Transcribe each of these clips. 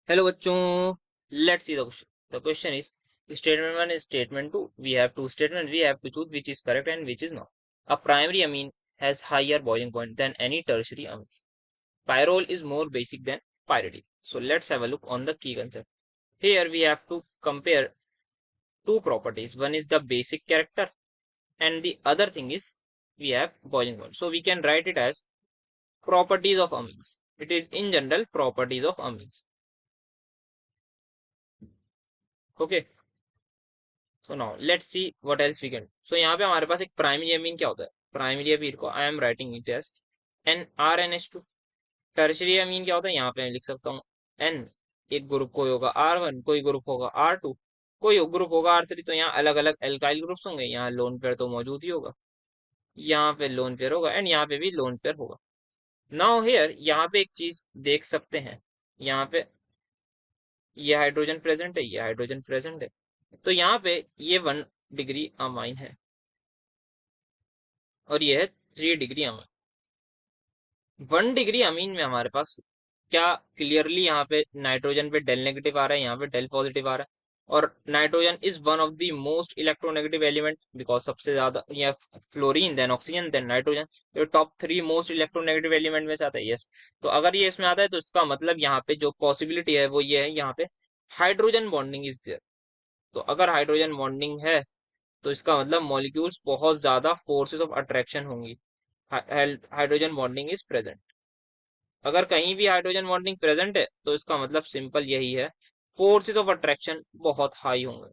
Hello बच्चों, let's see the question. The question is statement one is statement two. We have two statements. We have to choose which is correct and which is not. A primary amine has higher boiling point than any tertiary amine. Pyrrole is more basic than pyridine. So let's have a look on the key concept. Here we have to compare two properties. One is the basic character and the other thing is we have boiling point. So we can write it as properties of amines. It is in general properties of amines. Okay. So now let's see what else we can. So यहाँ पे हमारे पास एक primary amine क्या होता है. Primary amine को I am writing it as NRNH2. Tertiary amine क्या होता है, यहाँ पे मैं लिख सकता हूँ N. एक ग्रुप कोई होगा R1, कोई ग्रुप होगा R2, कोई ग्रुप होगा R3. तो यहाँ अलग अलग एल्काइल ग्रुप्स होंगे. यहाँ लोन पेयर तो मौजूद ही होगा, यहाँ पे लोन पेयर होगा एंड यहाँ पे भी लोन पेयर होगा. नाउ हेयर यहाँ पे एक चीज देख सकते हैं. यहाँ पे ये हाइड्रोजन प्रेजेंट है, ये हाइड्रोजन प्रेजेंट है. तो यहाँ पे ये 1 डिग्री अमाइन है और ये है 3 डिग्री अमीन. 1 डिग्री अमीन में हमारे पास क्या क्लियरली यहाँ पे नाइट्रोजन पे डेल नेगेटिव आ रहा है, यहाँ पे डेल पॉजिटिव आ रहा है. और nitrogen is one of the most electronegative element because सबसे ज्यादा या fluorine then oxygen then nitrogen, ये टॉप 3 मोस्ट इलेक्ट्रोनेगेटिव एलिमेंट में से आता है. यस, तो अगर ये इसमें आता है तो इसका मतलब यहाँ पे जो पॉसिबिलिटी है वो ये है, यहाँ पे हाइड्रोजन बॉन्डिंग इज देयर. तो अगर हाइड्रोजन बॉन्डिंग है तो इसका मतलब मॉलिक्यूल्स बहुत ज्यादा फोर्सेस ऑफ अट्रैक्शन होंगी. Hydrogen bonding is present. अगर कहीं भी हाइड्रोजन बॉन्डिंग प्रेजेंट है तो इसका मतलब सिंपल यही है, फोर्सेस ऑफ अट्रैक्शन बहुत हाई होंगे.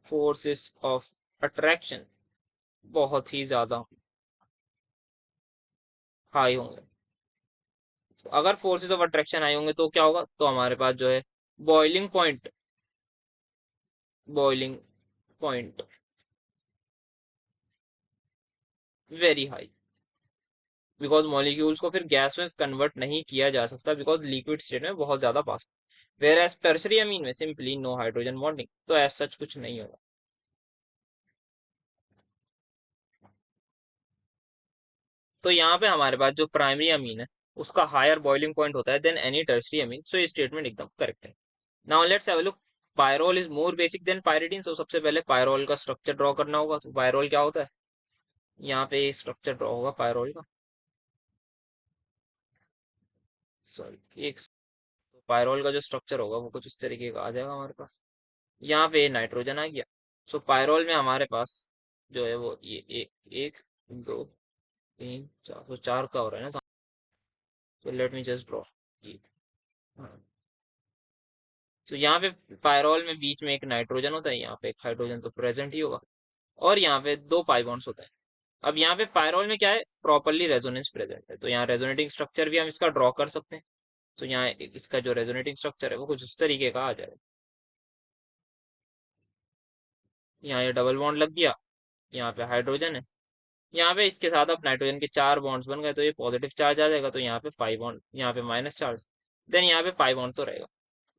फोर्सेस ऑफ अट्रैक्शन बहुत ही ज्यादा हाई होंगे. तो अगर फोर्सेस ऑफ अट्रैक्शन हाई होंगे तो क्या होगा, तो हमारे पास जो है boiling point, boiling point very high. Because molecules को फिर गैस में कन्वर्ट नहीं किया जा सकता बिकॉज लिक्विड स्टेट में बहुत ज्यादा पास. वेयर एज टर्शरी अमीन में सिंपली नो हाइड्रोजन बॉन्डिंग, तो ऐसा सच कुछ नहीं होगा. तो यहाँ पे हमारे पास जो प्राइमरी अमीन है उसका हायर बॉइलिंग पॉइंट होता है than any tertiary amine. So ये स्टेटमेंट एकदम करेक्ट है. Now let's have a look. Pyrrole is more basic than pyridine. So सबसे पहले पायरोल का स्ट्रक्चर ड्रॉ करना होगा. तो पायरोल क्या होता है, यहाँ पे स्ट्रक्चर ड्रॉ होगा पायरोल का. सॉरी एक, तो पायरोल का जो स्ट्रक्चर होगा वो कुछ इस तरीके का आ जाएगा हमारे पास. यहाँ पे नाइट्रोजन आ गया. सो पायरोल में हमारे पास जो है वो ये एक दो तीन चार, तो चार का हो रहा है ना. तो लेट मी जस्ट ड्रॉ. तो यहाँ पे पायरोल में बीच में एक नाइट्रोजन होता है, यहाँ पे एक हाइड्रोजन तो प्रेजेंट ही होगा और यहाँ पे 2 पाई बॉन्ड्स होता है. अब यहाँ पे पायरोल में क्या है, प्रॉपरली रेजोनेंस प्रेजेंट है. तो यहाँ रेजोनेटिंग स्ट्रक्चर भी हम इसका ड्रॉ कर सकते हैं. तो यहाँ इसका जो रेजोनेटिंग स्ट्रक्चर है वो कुछ उस तरीके का आ जाएगा. यहाँ ये डबल बॉन्ड लग गया, यहाँ पे हाइड्रोजन है, यहाँ पे इसके साथ अब नाइट्रोजन के 4 बॉन्ड्स बन गए तो ये पॉजिटिव चार्ज आ जाएगा. तो यहाँ पे 5 बॉन्ड, यहाँ पे माइनस चार्ज, देन यहाँ पे 5 बॉन्ड तो रहेगा.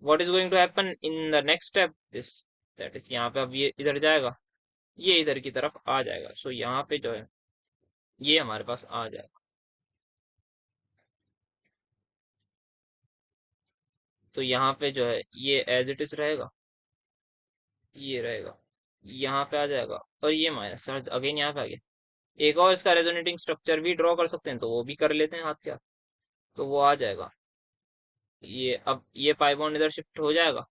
What is going to happen in the next step this, that is यहाँ पे अब ये इधर जाएगा, ये इधर की तरफ आ जाएगा. सो यहाँ पे जो है ये हमारे पास आ जाएगा. तो यहाँ पे जो है ये एज इट इज रहेगा, ये रहेगा, यहाँ पे आ जाएगा और ये माइनस चार्ज अगेन यहाँ पे आ गया. एक और इसका रेजोनेटिंग स्ट्रक्चर भी ड्रॉ कर सकते हैं तो वो भी कर लेते हैं हाथ क्या, तो वो आ जाएगा. ये अब ये पाई बॉन्ड इधर शिफ्ट हो जाएगा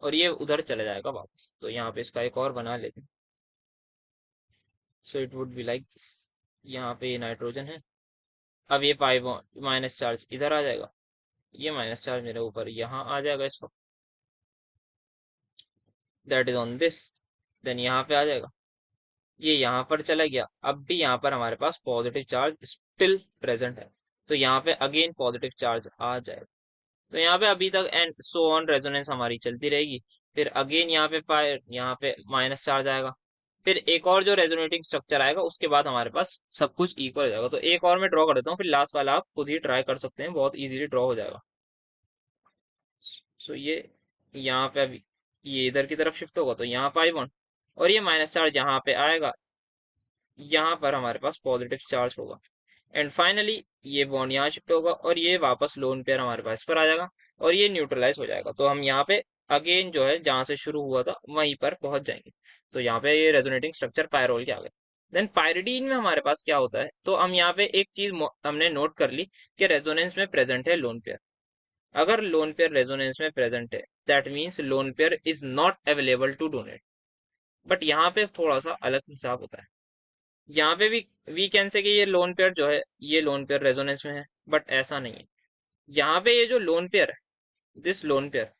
और ये उधर चले जाएगा वापस. तो यहाँ पे इसका एक और बना लेते हैं. So it would be like this. यहाँ पे ये नाइट्रोजन है, अब ये पाई बॉन्ड माइनस चार्ज इधर आ जाएगा, ये माइनस चार्ज मेरे ऊपर यहाँ आ जाएगा इस वक्त, that is on this. Then यहाँ पे आ जाएगा, ये यहाँ पर चला गया. अब भी यहाँ पर हमारे पास पॉजिटिव चार्ज स्टिल प्रेजेंट है तो यहाँ पे अगेन पॉजिटिव चार्ज आ जाएगा. तो यहाँ पे अभी तक एंड सो ऑन रेजोनेंस हमारी चलती रहेगी. फिर अगेन यहाँ पे फायर, यहाँ पे माइनस चार्ज आएगा, फिर एक और जो रेजोनेटिंग स्ट्रक्चर आएगा उसके बाद हमारे पास सब कुछ इक्वल हो जाएगा. तो एक और मैं ड्रॉ कर देता हूँ, फिर लास्ट वाला आप खुद ही ट्राई कर सकते हैं, बहुत इजीली ड्रॉ हो जाएगा. सो ये यहाँ पे अभी ये इधर की तरफ शिफ्ट होगा तो यहाँ पाई बॉन्ड और ये माइनस चार्ज यहाँ पे आएगा, यहाँ पर हमारे पास पॉजिटिव चार्ज होगा. एंड फाइनली ये बॉन्ड यहाँ शिफ्ट होगा और ये वापस लोन पेयर हमारे पास पर आ जाएगा और ये न्यूट्रलाइज हो जाएगा। तो हम यहाँ पे अगेन जो है जहां से शुरू हुआ था वहीं पर पहुंच जाएंगे। तो यहाँ पे ये रेजोनेटिंग स्ट्रक्चर पायरोल के आ गए। देन पायरिडीन में हमारे पास क्या होता है, तो हम यहाँ पे एक चीज हमने नोट कर ली कि रेजोनेंस में प्रेजेंट है लोन पेयर। अगर लोन पेयर रेजोनेंस में प्रेजेंट है that means lone pair is not available to donate. But यहाँ पे थोड़ा सा अलग हिसाब होता है। यहाँ पे भी वी कैन से कि ये लोन पेयर जो है ये लोन पेयर रेजोनेंस में है, बट ऐसा नहीं है। यहाँ पे ये जो लोन पेयर है, दिस लोन पेयर,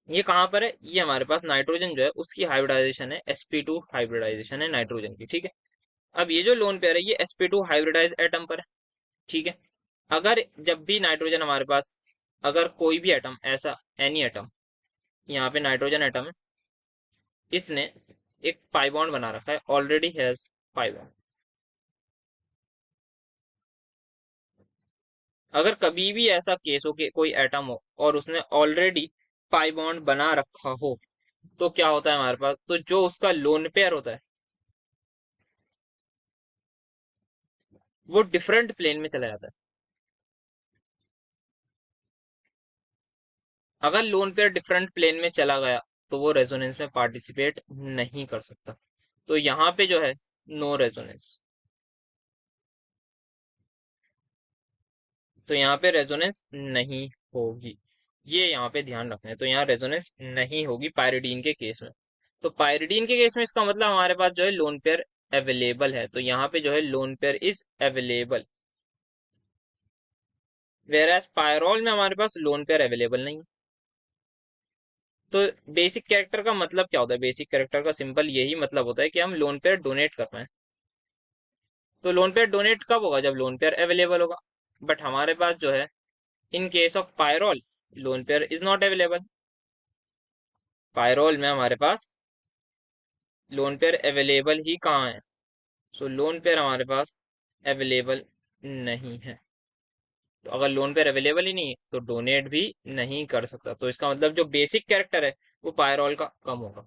ये कहाँ पर है, ये हमारे पास नाइट्रोजन जो है उसकी हाइब्रिडाइजेशन है, sp2 हाइब्रिडाइजेशन है नाइट्रोजन की, ठीक है। अब ये जो लोन पेयर है ये sp2 हाइब्रिडाइज एटम पर है, ठीक है। अगर जब भी नाइट्रोजन हमारे पास, अगर कोई भी एटम ऐसा, एनी एटम, यहाँ पे नाइट्रोजन एटम है, इसने एक पाई बॉन्ड बना रखा है, ऑलरेडी हैज पाई बॉन्ड। अगर कभी भी ऐसा केस हो कि कोई एटम हो और उसने ऑलरेडी पाई बॉन्ड बना रखा हो, तो क्या होता है हमारे पास, तो जो उसका लोन पेयर होता है वो डिफरेंट प्लेन में चला जाता है। अगर लोन पेयर डिफरेंट प्लेन में चला गया तो वो रेजोनेंस में पार्टिसिपेट नहीं कर सकता। तो यहाँ पे जो है नो रेजोनेंस, तो यहाँ पे रेजोनेंस नहीं होगी, ये यहाँ पे ध्यान रखना है। तो यहाँ रेजोनेंस नहीं होगी पायरिडीन के केस में। तो पायरिडीन के केस में इसका मतलब हमारे पास जो है लोन पेयर अवेलेबल है, तो यहाँ पे जो है lone pair is available. Whereas pyrrole में हमारे पास लोन पेयर अवेलेबल नहीं है। तो बेसिक कैरेक्टर का मतलब क्या होता है, बेसिक कैरेक्टर का सिंपल यही मतलब होता है कि हम लोन पेयर डोनेट कर रहे हैं। तो लोन पेयर डोनेट कब होगा, जब लोन पेयर अवेलेबल होगा। बट हमारे पास जो है in case of pyrrole loan pair is not available. Pyrrole में हमारे पास लोन पेयर अवेलेबल ही कहाँ है, सो लोन पेयर हमारे पास अवेलेबल नहीं है। तो अगर लोन पेयर अवेलेबल ही नहीं है तो डोनेट भी नहीं कर सकता। तो इसका मतलब जो बेसिक कैरेक्टर है वो पायरोल का कम होगा।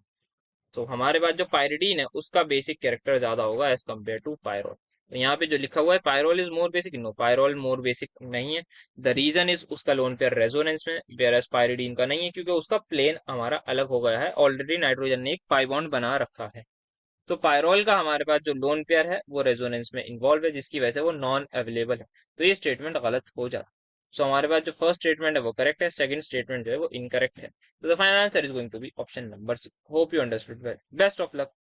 तो हमारे पास जो पायरिडीन है उसका बेसिक कैरेक्टर ज्यादा होगा एज कम्पेयर टू पायरोल। तो यहाँ पे जो लिखा हुआ है pyrrole is more basic, no pyrrole more basic नहीं है। द रीजन इज उसका लोन पेयर रेजोनेंस में, वेयर एज पायरिडीन का नहीं है, क्योंकि उसका प्लेन हमारा अलग हो गया है, ऑलरेडी नाइट्रोजन ने एक पाई बॉन्ड बना रखा है। तो पायरोल का हमारे पास जो लोन पेयर है वो रेजोनेंस में इन्वॉल्व है, जिसकी वजह से वो नॉन अवेलेबल है। तो ये स्टेटमेंट गलत हो जाता है। सो हमारे पास जो फर्स्ट स्टेटमेंट है वो करेक्ट है, सेकंड स्टेटमेंट जो है वो इनकरेक्ट है। तो the final answer is going to be option number C. Hope you understood well, best of luck.